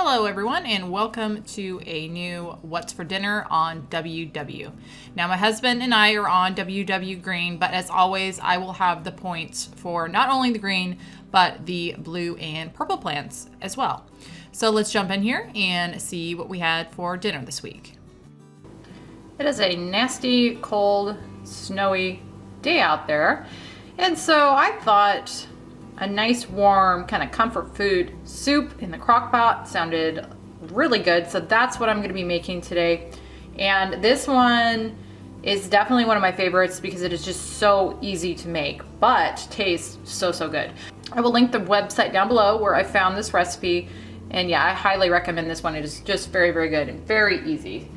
Hello everyone and welcome to a new What's for Dinner on WW. Now my husband and I are on WW green, but as always I will have the points for not only the green but the blue and purple plants as well. So let's jump in here and see what we had for dinner this week. It is a nasty, cold, snowy day out there, and so I thought a nice warm kind of comfort food soup in the crock pot sounded really good, so that's what I'm going to be making today. And this one is definitely one of my favorites because it is just so easy to make but tastes so good. I will link the website down below where I found this recipe, and yeah, I highly recommend this one. It is just very good and very easy.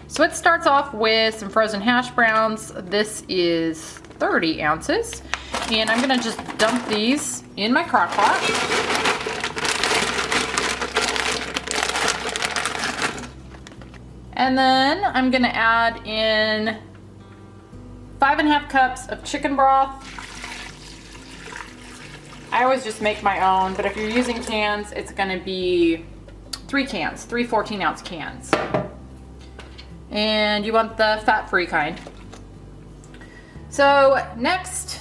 So it starts off with some frozen hash browns. This is 30 ounces. And I'm gonna just dump these in my crock pot. And then I'm gonna add in 5½ cups of chicken broth. I always just make my own, but if you're using cans, it's gonna be 3 cans, 3 14-ounce cans. And you want the fat-free kind. So next,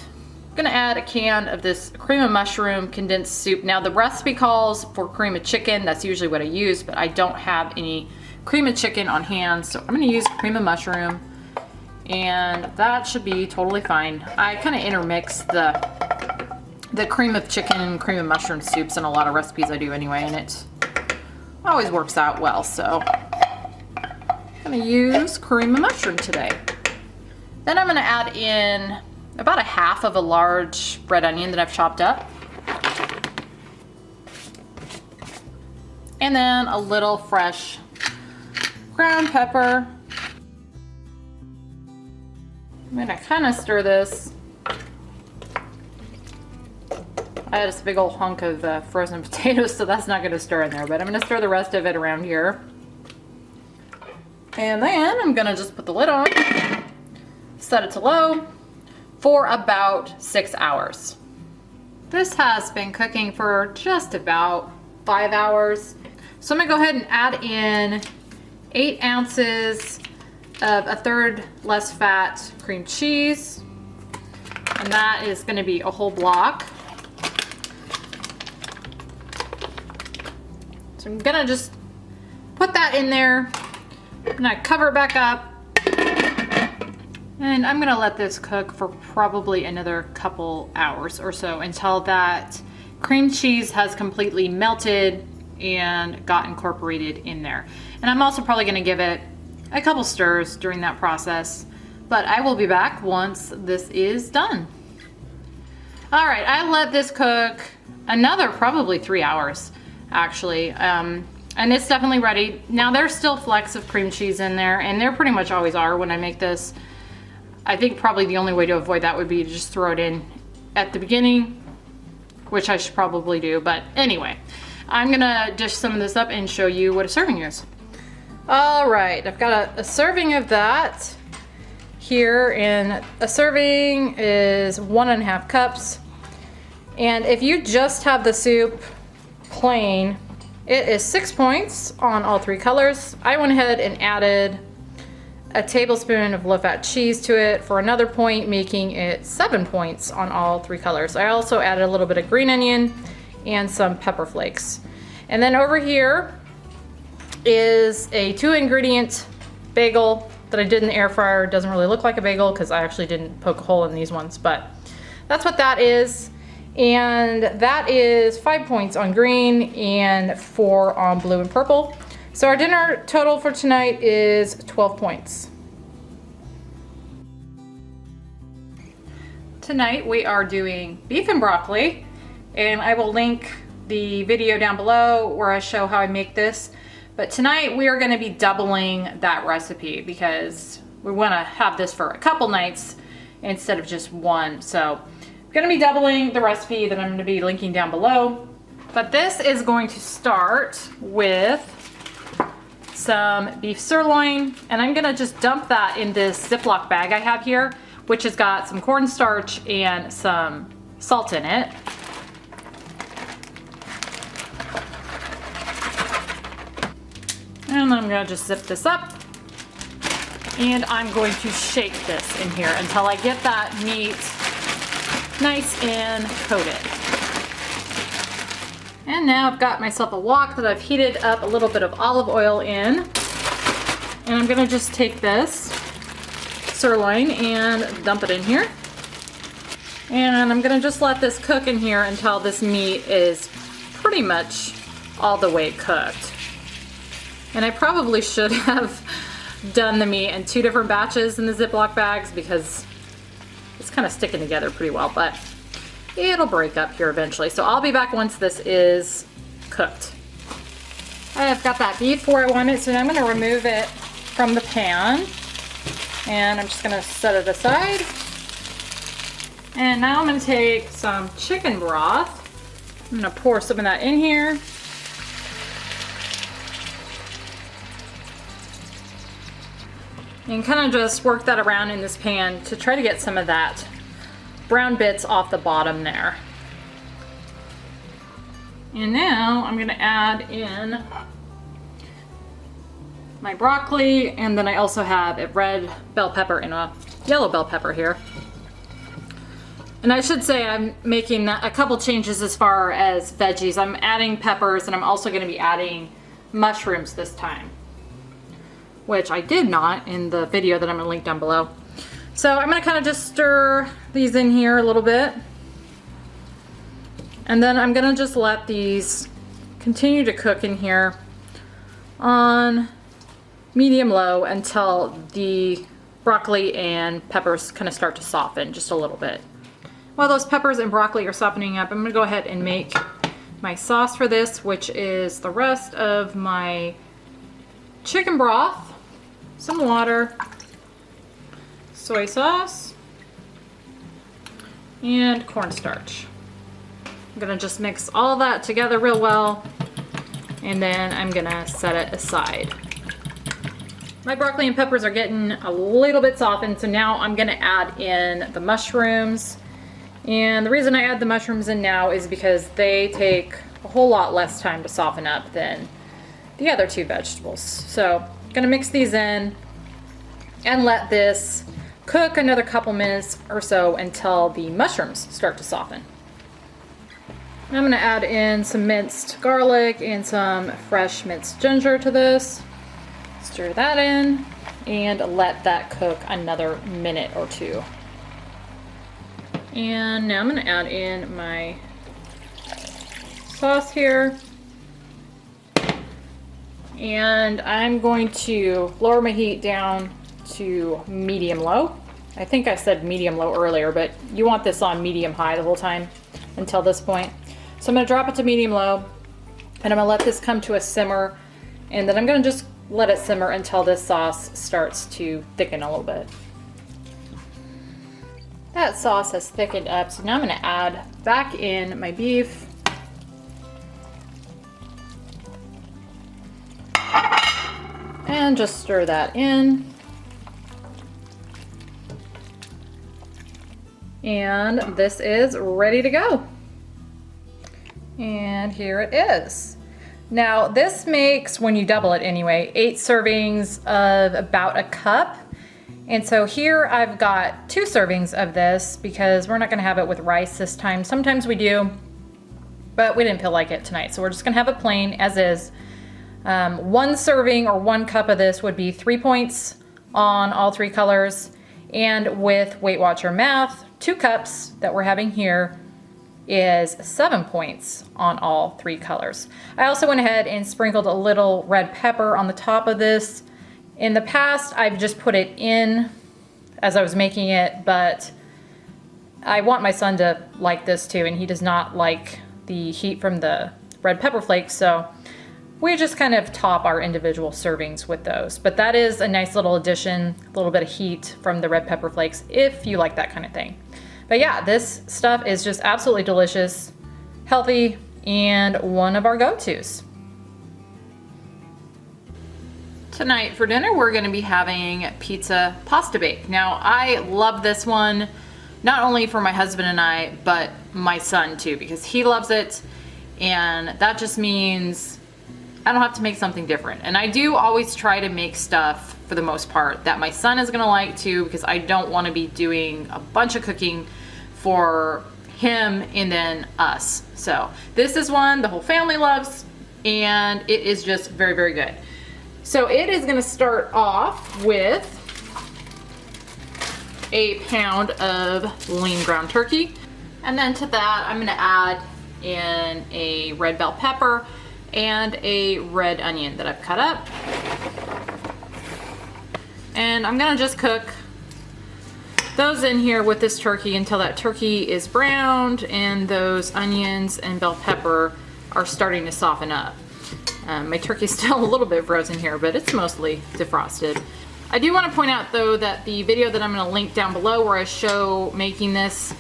I'm gonna add a can of this cream of mushroom condensed soup. Now the recipe calls for cream of chicken. That's usually what I use, but I don't have any cream of chicken on hand, so I'm gonna use cream of mushroom, and that should be totally fine. I kind of intermix the cream of chicken and cream of mushroom soups in a lot of recipes I do anyway, and it always works out well, so I'm gonna use cream of mushroom today. Then I'm gonna add in about 1/2 of a large red onion that I've chopped up. And then a little fresh ground pepper. I'm gonna kind of stir this. I had this big old hunk of frozen potatoes, so that's not gonna stir in there, but I'm gonna stir the rest of it around here. And then I'm gonna just put the lid on, set it to low for about 6 hours. This has been cooking for just about 5 hours. So I'm gonna go ahead and add in 8 ounces of 1/3 less fat cream cheese. And that is gonna be a whole block. So I'm gonna just put that in there. I'm gonna cover it back up. And I'm gonna let this cook for probably another couple hours or so until that cream cheese has completely melted and got incorporated in there. And I'm also probably gonna give it a couple stirs during that process, but I will be back once this is done. All right, I let this cook another probably 3 hours actually. And it's definitely ready. Now there's still flecks of cream cheese in there, and there pretty much always are when I make this. I think probably the only way to avoid that would be to just throw it in at the beginning, which I should probably do, but anyway. I'm gonna dish some of this up and show you what a serving is. All right, I've got a serving of that here, and a serving is 1½ cups. And if you just have the soup plain, it is 6 points on all 3 colors. I went ahead and added a tablespoon of low-fat cheese to it for another point, making it 7 points on all 3 colors. I also added a little bit of green onion and some pepper flakes. And then over here is a 2-ingredient bagel that I did in the air fryer. It doesn't really look like a bagel because I actually didn't poke a hole in these ones, but that's what that is. And that is 5 points on green and 4 on blue and purple. So our dinner total for tonight is 12 points. Tonight we are doing beef and broccoli, and I will link the video down below where I show how I make this. But tonight we are going to be doubling that recipe because we want to have this for a couple nights instead of just one. So I'm going to be doubling the recipe that I'm going to be linking down below. But this is going to start with some beef sirloin, and I'm going to just dump that in this Ziploc bag I have here, which has got some cornstarch and some salt in it. And then I'm gonna just zip this up. And I'm going to shake this in here until I get that meat nice and coated. And now I've got myself a wok that I've heated up a little bit of olive oil in. And I'm gonna just take this sirloin and dump it in here. And I'm gonna just let this cook in here until this meat is pretty much all the way cooked. And I probably should have done the meat in 2 different batches in the Ziploc bags because it's kind of sticking together pretty well, but it'll break up here eventually. So I'll be back once this is cooked. I've got that beef where I want it, so now I'm gonna remove it from the pan and I'm just gonna set it aside. And now I'm gonna take some chicken broth. I'm gonna pour some of that in here. And kind of just work that around in this pan to try to get some of that brown bits off the bottom there. And now I'm gonna add in my broccoli, and then I also have a red bell pepper and a yellow bell pepper here. And I should say I'm making a couple changes as far as veggies. I'm adding peppers, and I'm also gonna be adding mushrooms this time, which I did not in the video that I'm gonna link down below. So I'm gonna kind of just stir these in here a little bit. And then I'm gonna just let these continue to cook in here on medium low until the broccoli and peppers kind of start to soften just a little bit. While those peppers and broccoli are softening up, I'm gonna go ahead and make my sauce for this, which is the rest of my chicken broth, some water, soy sauce, and cornstarch. I'm gonna just mix all that together real well, and then I'm gonna set it aside. My broccoli and peppers are getting a little bit softened, so now I'm gonna add in the mushrooms. And the reason I add the mushrooms in now is because they take a whole lot less time to soften up than the other 2 vegetables. So I'm gonna mix these in and let this cook another couple minutes or so until the mushrooms start to soften. I'm gonna add in some minced garlic and some fresh minced ginger to this. Stir that in and let that cook another minute or 2. And now I'm gonna add in my sauce here. And I'm going to lower my heat down to medium low. I think I said medium low earlier, but you want this on medium high the whole time until this point. So I'm gonna drop it to medium low, and I'm gonna let this come to a simmer, and then I'm gonna just let it simmer until this sauce starts to thicken a little bit. That sauce has thickened up, so now I'm gonna add back in my beef. And just stir that in. And this is ready to go. And here it is. Now this makes, when you double it anyway, 8 servings of about a cup. And so here I've got 2 servings of this because we're not gonna have it with rice this time. Sometimes we do, but we didn't feel like it tonight. So we're just gonna have it plain as is. 1 serving or 1 cup of this would be 3 points on all 3 colors. And with Weight Watcher math, 2 cups that we're having here is 7 points on all 3 colors. I also went ahead and sprinkled a little red pepper on the top of this. In the past, I've just put it in as I was making it, but I want my son to like this too, and he does not like the heat from the red pepper flakes, so we just kind of top our individual servings with those. But that is a nice little addition, a little bit of heat from the red pepper flakes if you like that kind of thing. But yeah, this stuff is just absolutely delicious, healthy, and one of our go-tos. Tonight for dinner, we're gonna be having pizza pasta bake. Now, I love this one, not only for my husband and I, but my son too, because he loves it. And that just means I don't have to make something different. And I do always try to make stuff, for the most part, that my son is gonna like too, because I don't wanna be doing a bunch of cooking for him and then us. So this is one the whole family loves, and it is just very, very good. So it is gonna start off with a pound of lean ground turkey. And then to that, I'm gonna add in a red bell pepper and a red onion that I've cut up. And I'm gonna just cook those in here with this turkey until that turkey is browned and those onions and bell pepper are starting to soften up. My turkey's still a little bit frozen here, but it's mostly defrosted. I do want to point out though that the video that I'm going to link down below where I show making this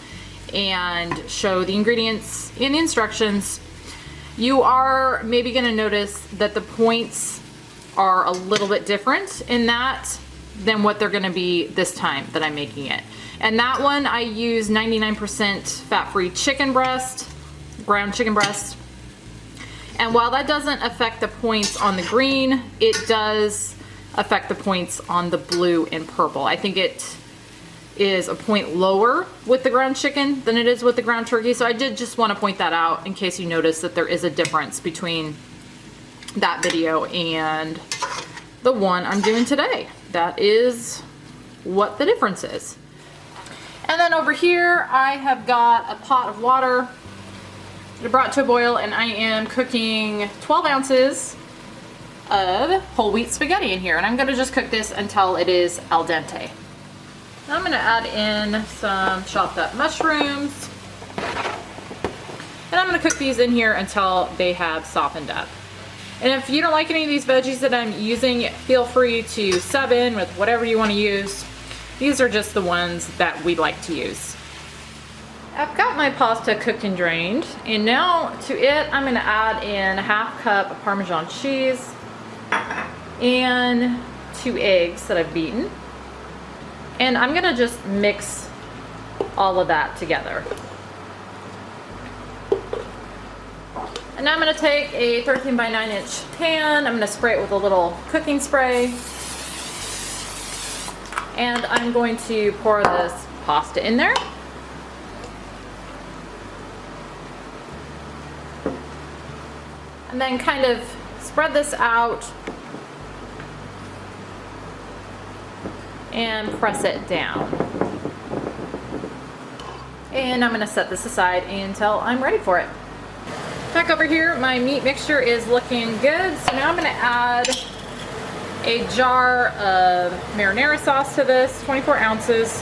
and show the ingredients and the instructions, you are maybe going to notice that the points are a little bit different in that than what they're going to be this time that I'm making it. And that one I use 99% fat-free chicken breast, ground chicken breast. And while that doesn't affect the points on the green, it does affect the points on the blue and purple. I think it is a point lower with the ground chicken than it is with the ground turkey. So I did just want to point that out in case you notice that there is a difference between that video and the one I'm doing today. That is what the difference is. And then over here, I have got a pot of water that I brought to a boil, and I am cooking 12 ounces of whole wheat spaghetti in here, and I'm gonna just cook this until it is al dente. I'm gonna add in some chopped up mushrooms, and I'm gonna cook these in here until they have softened up. And if you don't like any of these veggies that I'm using, feel free to sub in with whatever you want to use. These are just the ones that we like to use. I've got my pasta cooked and drained, and now to it I'm gonna add in a half cup of Parmesan cheese and 2 eggs that I've beaten. And I'm gonna just mix all of that together. And now I'm gonna take a 13 by 9 inch pan. I'm gonna spray it with a little cooking spray. And I'm going to pour this pasta in there. And then kind of spread this out and press it down. And I'm gonna set this aside until I'm ready for it. Back over here, my meat mixture is looking good. So now I'm gonna add a jar of marinara sauce to this, 24 ounces.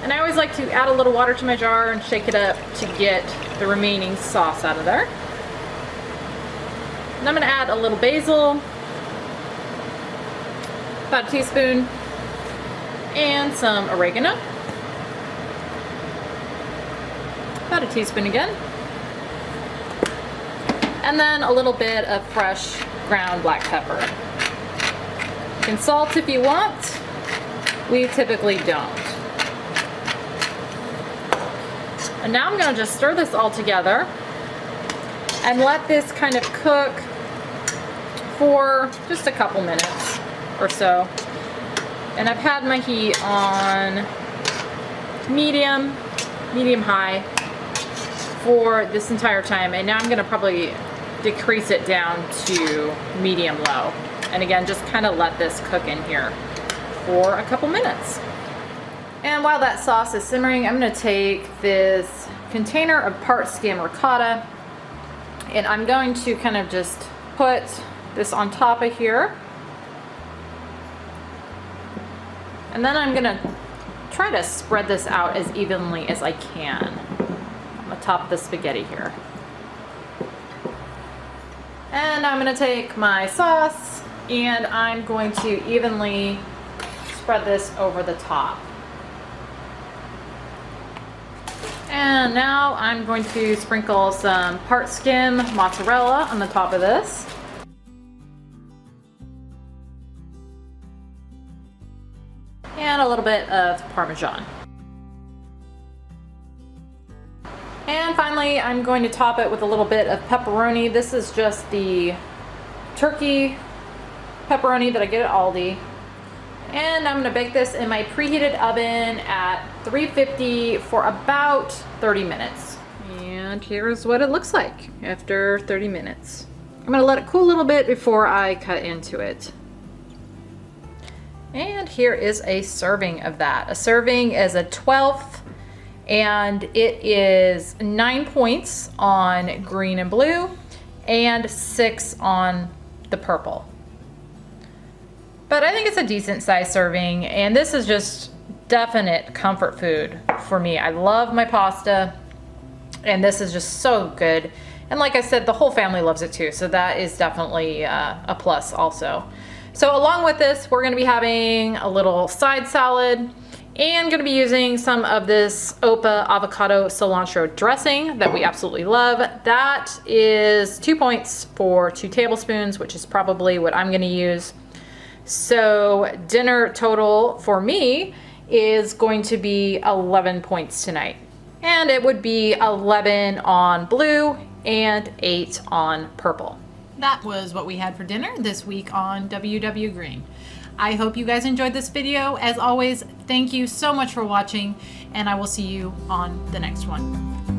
And I always like to add a little water to my jar and shake it up to get the remaining sauce out of there. And I'm gonna add a little basil, about a teaspoon, and some oregano, about a teaspoon again, and then a little bit of fresh ground black pepper. You can salt if you want. We typically don't. And now I'm gonna just stir this all together and let this kind of cook for just a couple minutes or so. And I've had my heat on medium high for this entire time. And now I'm gonna probably decrease it down to medium low. And again, just kind of let this cook in here for a couple minutes. And while that sauce is simmering, I'm gonna take this container of part skim ricotta, and I'm going to kind of just put this on top of here. And then I'm gonna try to spread this out as evenly as I can on the top of the spaghetti here. And I'm gonna take my sauce and I'm going to evenly spread this over the top. And now I'm going to sprinkle some part skim mozzarella on the top of this. And a little bit of Parmesan. And finally, I'm going to top it with a little bit of pepperoni. This is just the turkey pepperoni that I get at Aldi. And I'm gonna bake this in my preheated oven at 350 for about 30 minutes. And here's what it looks like after 30 minutes. I'm gonna let it cool a little bit before I cut into it. And here is a serving of that. A serving is a 12th, and it is 9 points on green and blue and 6 on the purple. But I think it's a decent size serving, and this is just definite comfort food for me. I love my pasta, and this is just so good. And like I said, the whole family loves it too, so that is definitely a plus also. So along with this, we're gonna be having a little side salad and gonna be using some of this Opa avocado cilantro dressing that we absolutely love. That is 2 points for 2 tablespoons, which is probably what I'm gonna use. So dinner total for me is going to be 11 points tonight. And it would be 11 on blue and 8 on purple. That was what we had for dinner this week on WW Green. I hope you guys enjoyed this video. As always, thank you so much for watching, and I will see you on the next one.